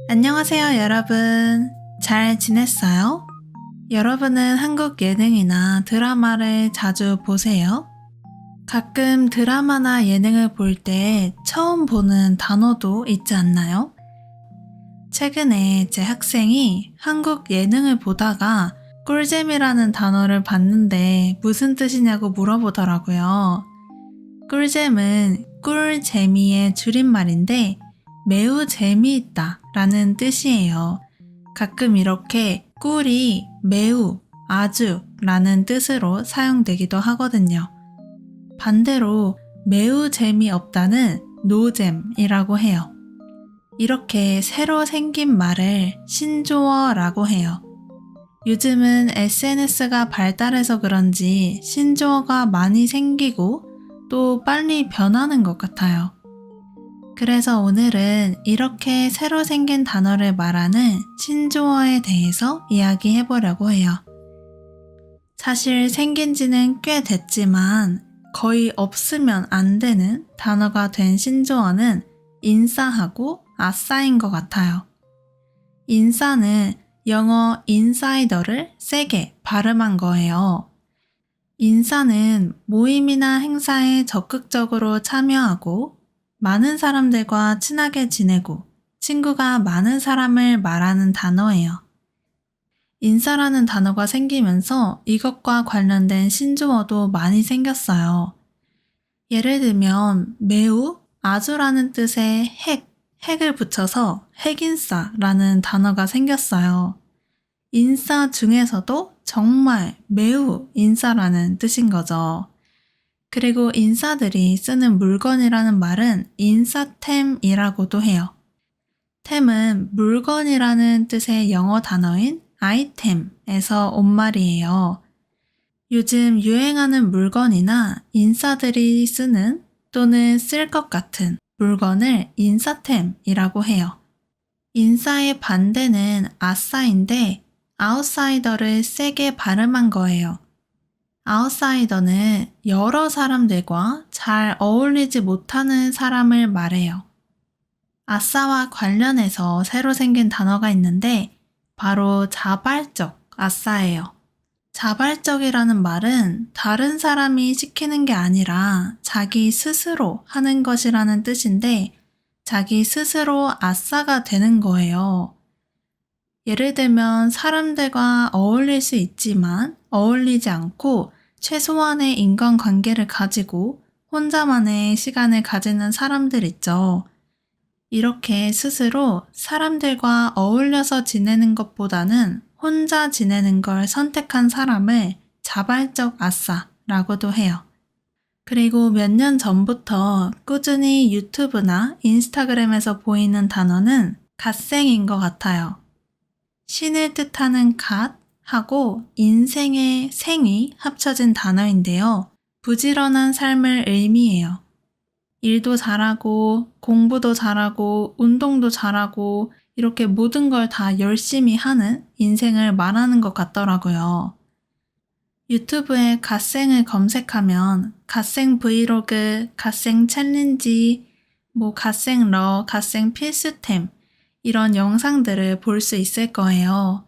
안녕하세요, 여러분. 잘 지냈어요? 여러분은 한국 예능이나 드라마를 자주 보세요? 가끔 드라마나 예능을 볼 때 처음 보는 단어도 있지 않나요? 최근에 제 학생이 한국 예능을 보다가 꿀잼이라는 단어를 봤는데 무슨 뜻이냐고 물어보더라고요. 꿀잼은 꿀재미의 줄임말인데 매우 재미있다 라는 뜻이에요. 가끔 이렇게 꿀이 매우, 아주 라는 뜻으로 사용되기도 하거든요. 반대로 매우 재미없다는 노잼이라고 해요. 이렇게 새로 생긴 말을 신조어라고 해요. 요즘은 SNS가 발달해서 그런지 신조어가 많이 생기고 또 빨리 변하는 것 같아요. 그래서 오늘은 이렇게 새로 생긴 단어를 말하는 신조어에 대해서 이야기해 보려고 해요. 사실 생긴 지는 꽤 됐지만 거의 없으면 안 되는 단어가 된 신조어는 인싸하고 아싸인 것 같아요. 인싸는 영어 인사이더를 세게 발음한 거예요. 인싸는 모임이나 행사에 적극적으로 참여하고 많은 사람들과 친하게 지내고 친구가 많은 사람을 말하는 단어예요. 인싸라는 단어가 생기면서 이것과 관련된 신조어도 많이 생겼어요. 예를 들면 매우, 아주라는 뜻의 핵을 붙여서 핵인싸라는 단어가 생겼어요. 인싸 중에서도 정말 매우 인싸라는 뜻인 거죠. 그리고 인싸들이 쓰는 물건이라는 말은 인싸템이라고도 해요. 템은 물건이라는 뜻의 영어 단어인 아이템에서 온 말이에요. 요즘 유행하는 물건이나 인싸들이 쓰는 또는 쓸 것 같은 물건을 인싸템이라고 해요. 인싸의 반대는 아싸인데 아웃사이더를 세게 발음한 거예요. 아웃사이더는 여러 사람들과 잘 어울리지 못하는 사람을 말해요. 아싸와 관련해서 새로 생긴 단어가 있는데 바로 자발적 아싸예요. 자발적이라는 말은 다른 사람이 시키는 게 아니라 자기 스스로 하는 것이라는 뜻인데 자기 스스로 아싸가 되는 거예요. 예를 들면 사람들과 어울릴 수 있지만 어울리지 않고 최소한의 인간관계를 가지고 혼자만의 시간을 가지는 사람들 있죠. 이렇게 스스로 사람들과 어울려서 지내는 것보다는 혼자 지내는 걸 선택한 사람을 자발적 아싸라고도 해요. 그리고 몇 년 전부터 꾸준히 유튜브나 인스타그램에서 보이는 단어는 갓생인 것 같아요. 신을 뜻하는 갓하고 인생의 생이 합쳐진 단어인데요. 부지런한 삶을 의미해요. 일도 잘하고 공부도 잘하고 운동도 잘하고 이렇게 모든 걸 다 열심히 하는 인생을 말하는 것 같더라고요. 유튜브에 갓생을 검색하면 갓생 브이로그, 갓생 챌린지, 갓생 갓생 필수템 이런 영상들을 볼 수 있을 거예요.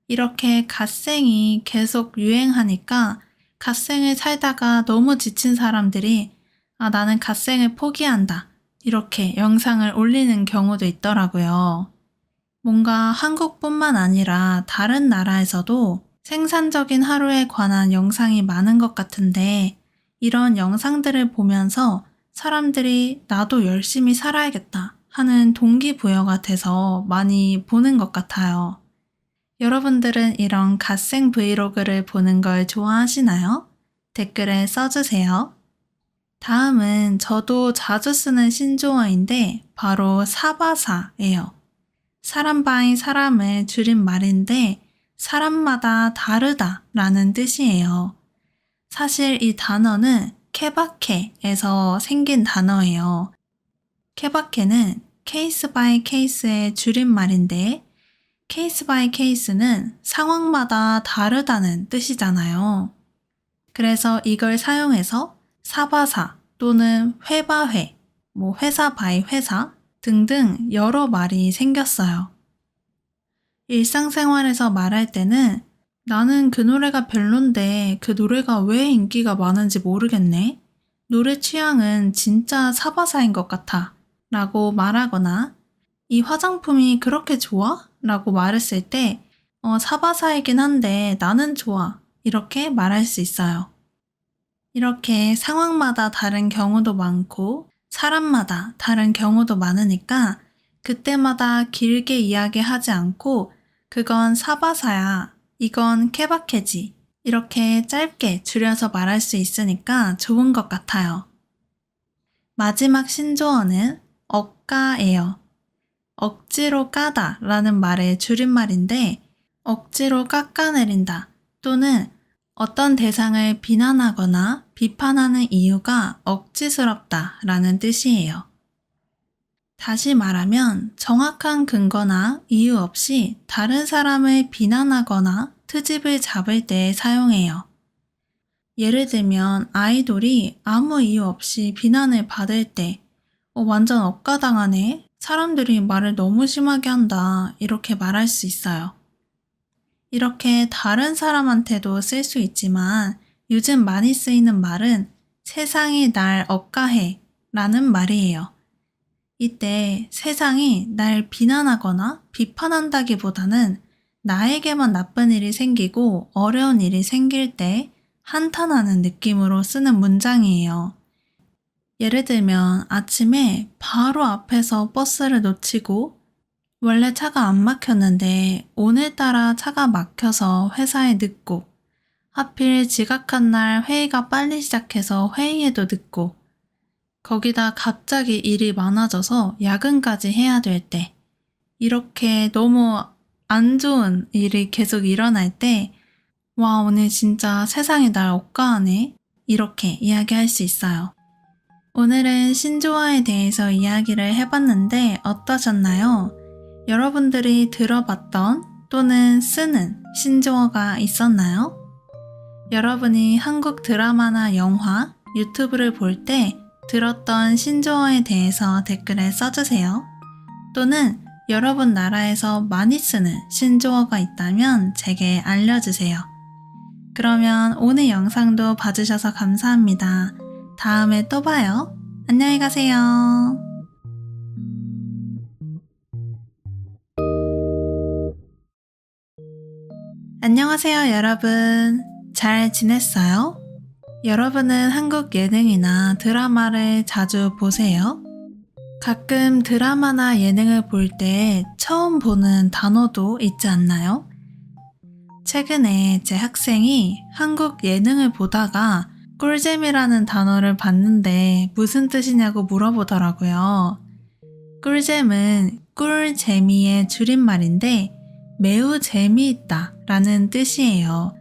이렇게 갓생이 계속 유행하니까 갓생을 살다가 너무 지친 사람들이 나는 갓생을 포기한다. 이렇게 영상을 올리는 경우도 있더라고요. 뭔가 한국뿐만 아니라 다른 나라에서도 생산적인 하루에 관한 영상이 많은 것 같은데 이런 영상들을 보면서 사람들이 나도 열심히 살아야겠다 하는 동기부여가 돼서 많이 보는 것 같아요. 여러분들은 이런 갓생 브이로그를 보는 걸 좋아하시나요? 댓글에 써주세요. 다음은 저도 자주 쓰는 신조어인데 바로 사바사예요. 사람 바이 사람의 줄임말인데 사람마다 다르다 라는 뜻이에요. 사실 이 단어는 케바케에서 생긴 단어예요. 케바케는 케이스 바이 케이스의 줄임말인데 케이스 바이 케이스는 상황마다 다르다는 뜻이잖아요. 그래서 이걸 사용해서 사바사 또는 회바회, 회사 바이 회사 등등 여러 말이 생겼어요. 일상생활에서 말할 때는 나는 그 노래가 별론데 그 노래가 왜 인기가 많은지 모르겠네. 노래 취향은 진짜 사바사인 것 같아. 라고 말하거나 이 화장품이 그렇게 좋아? 라고 말했을 때 사바사이긴 한데 나는 좋아. 이렇게 말할 수 있어요. 이렇게 상황마다 다른 경우도 많고 사람마다 다른 경우도 많으니까 그때마다 길게 이야기하지 않고 그건 사바사야, 이건 케바케지 이렇게 짧게 줄여서 말할 수 있으니까 좋은 것 같아요. 마지막 신조어는 억가예요. 억지로 까다 라는 말의 줄임말인데 억지로 깎아내린다 또는 어떤 대상을 비난하거나 비판하는 이유가 억지스럽다 라는 뜻이에요. 다시 말하면 정확한 근거나 이유 없이 다른 사람을 비난하거나 트집을 잡을 때 사용해요. 예를 들면 아이돌이 아무 이유 없이 비난을 받을 때 완전 억가당하네. 사람들이 말을 너무 심하게 한다. 이렇게 말할 수 있어요. 이렇게 다른 사람한테도 쓸 수 있지만 요즘 많이 쓰이는 말은 세상이 날 억가해 라는 말이에요. 이때 세상이 날 비난하거나 비판한다기보다는 나에게만 나쁜 일이 생기고 어려운 일이 생길 때 한탄하는 느낌으로 쓰는 문장이에요. 예를 들면 아침에 바로 앞에서 버스를 놓치고 원래 차가 안 막혔는데 오늘따라 차가 막혀서 회사에 늦고 하필 지각한 날 회의가 빨리 시작해서 회의에도 늦고 거기다 갑자기 일이 많아져서 야근까지 해야 될 때 이렇게 너무 안 좋은 일이 계속 일어날 때 와, 오늘 진짜 세상이 날 억까하네 이렇게 이야기할 수 있어요. 오늘은 신조어에 대해서 이야기를 해봤는데 어떠셨나요? 여러분들이 들어봤던 또는 쓰는 신조어가 있었나요? 여러분이 한국 드라마나 영화, 유튜브를 볼 때 들었던 신조어에 대해서 댓글에 써주세요. 또는 여러분 나라에서 많이 쓰는 신조어가 있다면 제게 알려주세요. 그러면 오늘 영상도 봐주셔서 감사합니다. 다음에 또 봐요. 안녕히 가세요. 안녕하세요, 여러분. 잘 지냈어요? 여러분은 한국 예능이나 드라마를 자주 보세요? 가끔 드라마나 예능을 볼 때 처음 보는 단어도 있지 않나요? 최근에 제 학생이 한국 예능을 보다가 꿀잼이라는 단어를 봤는데 무슨 뜻이냐고 물어보더라고요. 꿀잼은 꿀재미의 줄임말인데 매우 재미있다 라는 뜻이에요.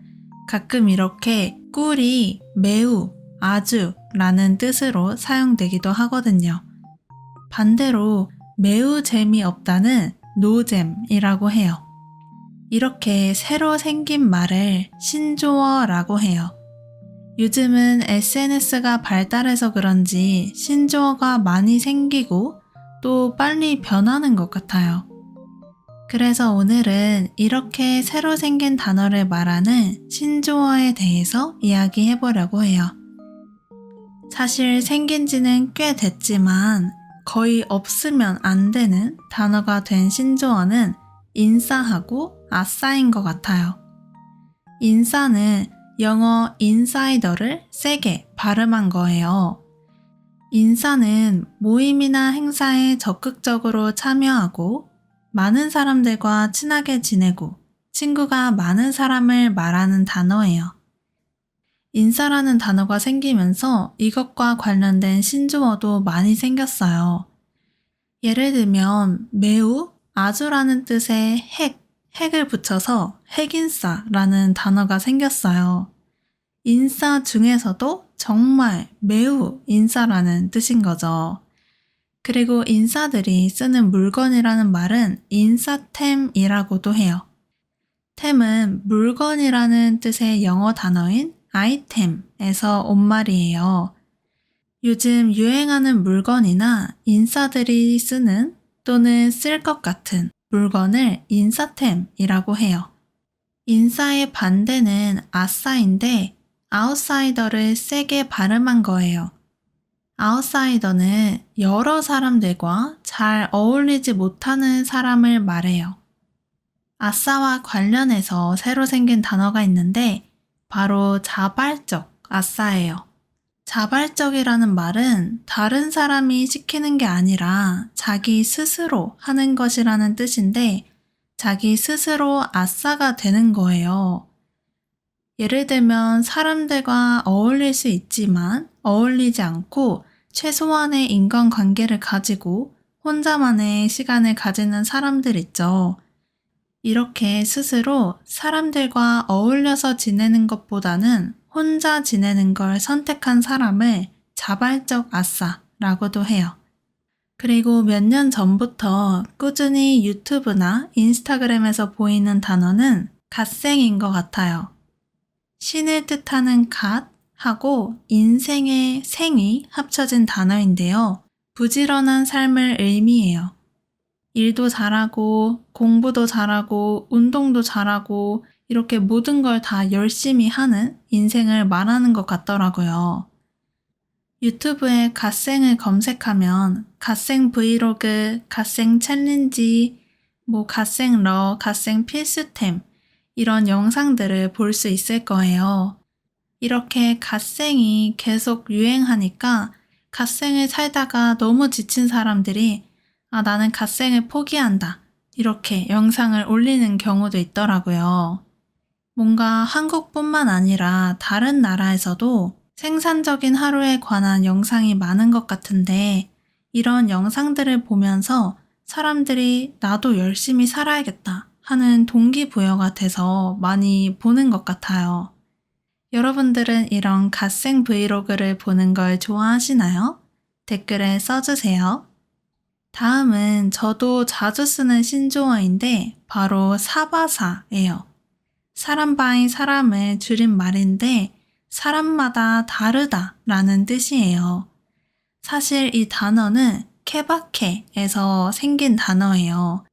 가끔 이렇게 꿀이 매우, 아주 라는 뜻으로 사용되기도 하거든요. 반대로 매우 재미없다는 노잼이라고 해요. 이렇게 새로 생긴 말을 신조어라고 해요. 요즘은 SNS가 발달해서 그런지 신조어가 많이 생기고 또 빨리 변하는 것 같아요. 그래서 오늘은 이렇게 새로 생긴 단어를 말하는 신조어에 대해서 이야기해 보려고 해요. 사실 생긴 지는 꽤 됐지만 거의 없으면 안 되는 단어가 된 신조어는 인싸하고 아싸인 것 같아요. 인싸는 영어 인사이더를 세게 발음한 거예요. 인싸는 모임이나 행사에 적극적으로 참여하고 많은 사람들과 친하게 지내고 친구가 많은 사람을 말하는 단어예요. 인싸라는 단어가 생기면서 이것과 관련된 신조어도 많이 생겼어요. 예를 들면 매우, 아주라는 뜻의 핵을 붙여서 핵인싸라는 단어가 생겼어요. 인싸 중에서도 정말 매우 인싸라는 뜻인 거죠. 그리고 인싸들이 쓰는 물건이라는 말은 인싸템이라고도 해요. 템은 물건이라는 뜻의 영어 단어인 아이템에서 온 말이에요. 요즘 유행하는 물건이나 인싸들이 쓰는 또는 쓸 것 같은 물건을 인싸템이라고 해요. 인싸의 반대는 아싸인데 아웃사이더를 세게 발음한 거예요. 아웃사이더는 여러 사람들과 잘 어울리지 못하는 사람을 말해요. 아싸와 관련해서 새로 생긴 단어가 있는데 바로 자발적 아싸예요. 자발적이라는 말은 다른 사람이 시키는 게 아니라 자기 스스로 하는 것이라는 뜻인데 자기 스스로 아싸가 되는 거예요. 예를 들면 사람들과 어울릴 수 있지만 어울리지 않고 최소한의 인간관계를 가지고 혼자만의 시간을 가지는 사람들 있죠. 이렇게 스스로 사람들과 어울려서 지내는 것보다는 혼자 지내는 걸 선택한 사람을 자발적 아싸라고도 해요. 그리고 몇 년 전부터 꾸준히 유튜브나 인스타그램에서 보이는 단어는 갓생인 것 같아요. 신을 뜻하는 갓하고 인생의 생이 합쳐진 단어인데요. 부지런한 삶을 의미해요. 일도 잘하고 공부도 잘하고 운동도 잘하고 이렇게 모든 걸 다 열심히 하는 인생을 말하는 것 같더라고요. 유튜브에 갓생을 검색하면 갓생 브이로그, 갓생 챌린지, 갓생 러, 갓생 필수템 이런 영상들을 볼 수 있을 거예요. 이렇게 갓생이 계속 유행하니까 갓생을 살다가 너무 지친 사람들이 나는 갓생을 포기한다. 이렇게 영상을 올리는 경우도 있더라고요. 뭔가 한국뿐만 아니라 다른 나라에서도 생산적인 하루에 관한 영상이 많은 것 같은데 이런 영상들을 보면서 사람들이 나도 열심히 살아야겠다 하는 동기부여가 돼서 많이 보는 것 같아요. 여러분들은 이런 갓생 브이로그를 보는 걸 좋아하시나요? 댓글에 써주세요. 다음은 저도 자주 쓰는 신조어인데 바로 사바사예요. 사람 바이 사람의 줄임말인데 사람마다 다르다라는 뜻이에요. 사실 이 단어는 케바케에서 생긴 단어예요.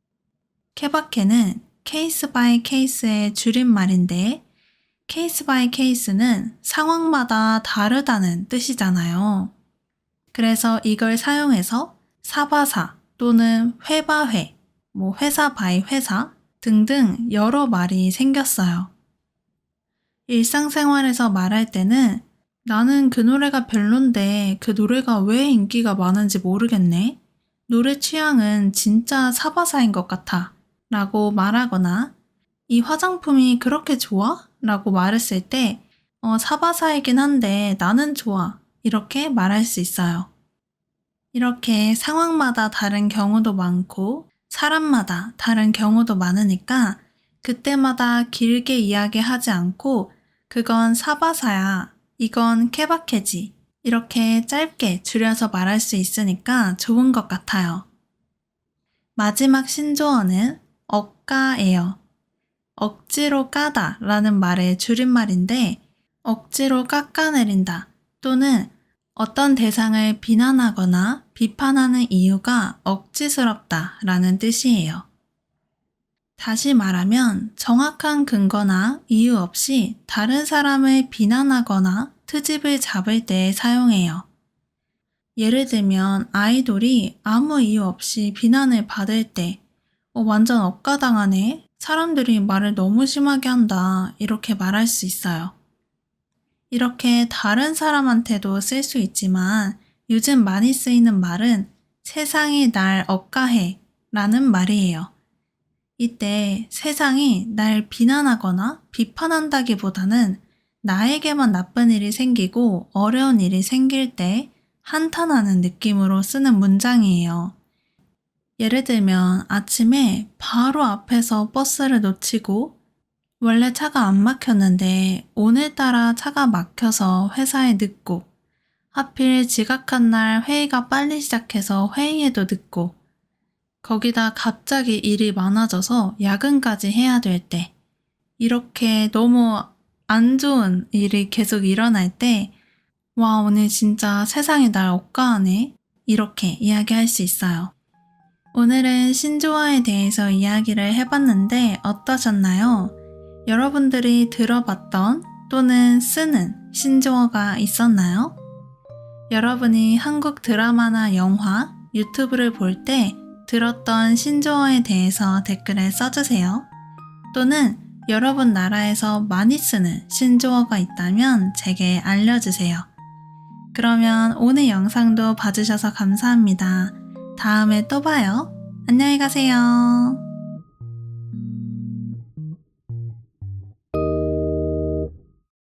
케바케는 케이스 바이 케이스의 줄임말인데 케이스 바이 케이스는 상황마다 다르다는 뜻이잖아요. 그래서 이걸 사용해서 사바사 또는 회바회, 회사 바이 회사 등등 여러 말이 생겼어요. 일상생활에서 말할 때는 나는 그 노래가 별론데 그 노래가 왜 인기가 많은지 모르겠네. 노래 취향은 진짜 사바사인 것 같아. 라고 말하거나 이 화장품이 그렇게 좋아? 라고 말했을 때 사바사이긴 한데 나는 좋아. 이렇게 말할 수 있어요. 이렇게 상황마다 다른 경우도 많고 사람마다 다른 경우도 많으니까 그때마다 길게 이야기하지 않고 그건 사바사야, 이건 케바케지 이렇게 짧게 줄여서 말할 수 있으니까 좋은 것 같아요. 마지막 신조어는 억가예요. 억지로 까다 라는 말의 줄임말인데 억지로 깎아내린다 또는 어떤 대상을 비난하거나 비판하는 이유가 억지스럽다 라는 뜻이에요. 다시 말하면 정확한 근거나 이유 없이 다른 사람을 비난하거나 트집을 잡을 때 사용해요. 예를 들면 아이돌이 아무 이유 없이 비난을 받을 때 완전 억가당하네. 사람들이 말을 너무 심하게 한다. 이렇게 말할 수 있어요. 이렇게 다른 사람한테도 쓸 수 있지만 요즘 많이 쓰이는 말은 세상이 날 억가해 라는 말이에요. 이때 세상이 날 비난하거나 비판한다기보다는 나에게만 나쁜 일이 생기고 어려운 일이 생길 때 한탄하는 느낌으로 쓰는 문장이에요. 예를 들면 아침에 바로 앞에서 버스를 놓치고 원래 차가 안 막혔는데 오늘따라 차가 막혀서 회사에 늦고 하필 지각한 날 회의가 빨리 시작해서 회의에도 늦고 거기다 갑자기 일이 많아져서 야근까지 해야 될 때 이렇게 너무 안 좋은 일이 계속 일어날 때 오늘 진짜 세상이 날 억까하네 이렇게 이야기할 수 있어요. 오늘은 신조어에 대해서 이야기를 해봤는데 어떠셨나요? 여러분들이 들어봤던 또는 쓰는 신조어가 있었나요? 여러분이 한국 드라마나 영화, 유튜브를 볼 때 들었던 신조어에 대해서 댓글에 써주세요. 또는 여러분 나라에서 많이 쓰는 신조어가 있다면 제게 알려주세요. 그러면 오늘 영상도 봐주셔서 감사합니다. 다음에 또 봐요. 안녕히 가세요.